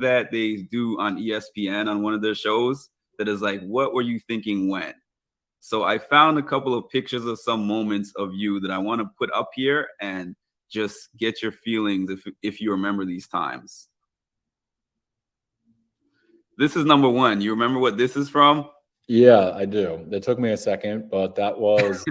that they do on ESPN on one of their shows that is like, what were you thinking when? So I found a couple of pictures of some moments of you that I want to put up here and just get your feelings if you remember these times. This is number one. You remember what this is from? Yeah, I do. It took me a second, but that was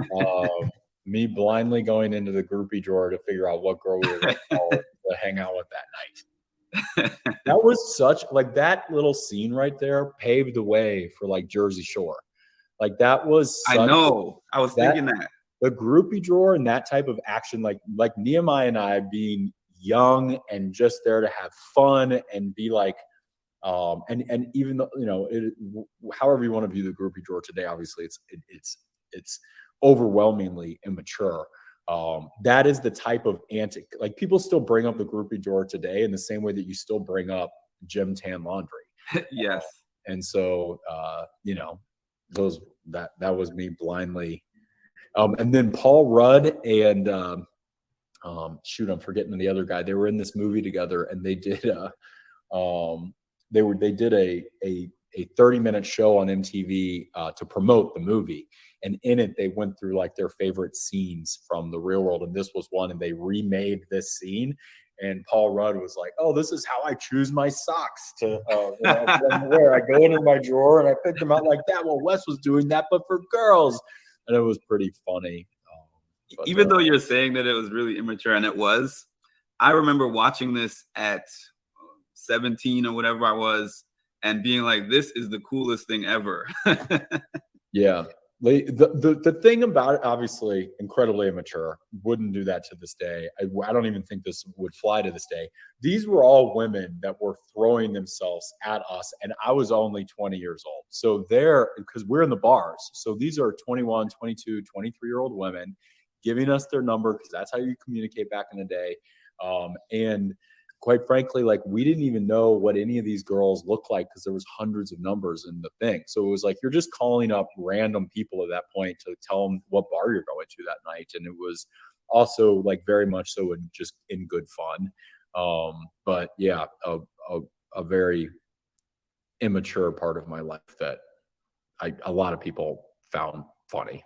me blindly going into the groupie drawer to figure out what girl we were going to call to hang out with that night. That was such like that little scene right there paved the way for like Jersey Shore. Like that was I know. I was thinking that. The groupie drawer and that type of action, like Nehemiah and I being young and just there to have fun and be like, and even though, you know, however you want to view the groupie drawer today, obviously it's overwhelmingly immature. That is the type of antic, like people still bring up the groupie drawer today in the same way that you still bring up gym tan laundry. Yes. And so, you know, that was me blindly. And then Paul Rudd and shoot, I'm forgetting the other guy. They were in this movie together, and they did they did a 30-minute show on MTV to promote the movie, and in it they went through like their favorite scenes from the real world, and this was one, and they remade this scene. And Paul Rudd was like, "Oh, this is how I choose my socks to wear. I go into my drawer and I pick them out like that." Well, Wes was doing that, but for girls, and it was pretty funny. Even though you're saying that it was really immature, and it was, I remember watching this at 17 or whatever I was, and being like, "This is the coolest thing ever." Yeah. The thing about it, obviously, incredibly immature, wouldn't do that to this day. I don't even think this would fly to this day. These were all women that were throwing themselves at us, and I was only 20 years old. So because we're in the bars. So these are 21, 22, 23-year-old women giving us their number because that's how you communicate back in the day. And quite frankly, like we didn't even know what any of these girls looked like because there was hundreds of numbers in the thing. So it was like, you're just calling up random people at that point to tell them what bar you're going to that night. And it was also like very much so in good fun. But yeah, a very immature part of my life that a lot of people found funny.